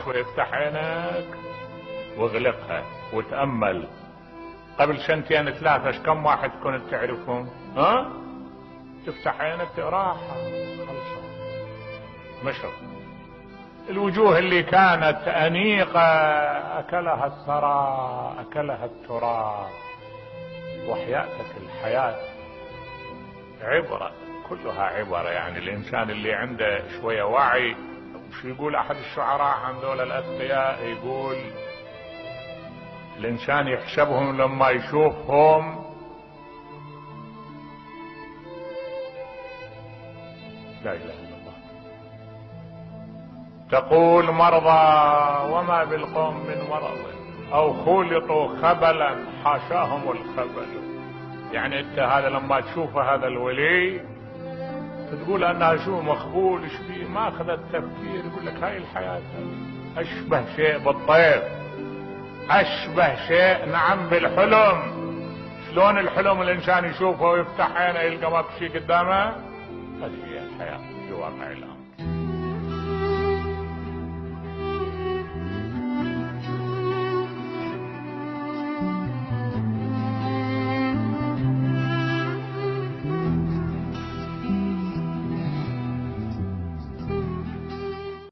ويفتح عينك واغلقها وتأمل. قبل سنتين ثلاثة كم واحد كنت تعرفهم؟ ها؟ تفتح عينك راحة خلصة مشرق. الوجوه اللي كانت أنيقة أكلها الثرى أكلها التراب. وحياتك الحياة عبرة كلها عبرة. يعني الإنسان اللي عنده شوية وعي. وش يقول أحد الشعراء عن ذول الأتقياء؟ يقول الإنسان يحسبهم لما يشوفهم لا إله إلا الله. تقول مرضى وما بالقوم من مرض أو خلطوا خبلا حاشاهم الخبل. يعني أنت هذا لما تشوفه هذا الولي تقول أنها شو مخبول ايش بيه؟ ما أخذ التفكير. يقول لك هاي الحياة أشبه شيء بالطير، أشبه شيء نعم بالحلم. شلون الحلم الإنسان يشوفه ويفتح عينه يلقى ما في شيء قدامه؟ هذه هي الحياة في واقع الأمر.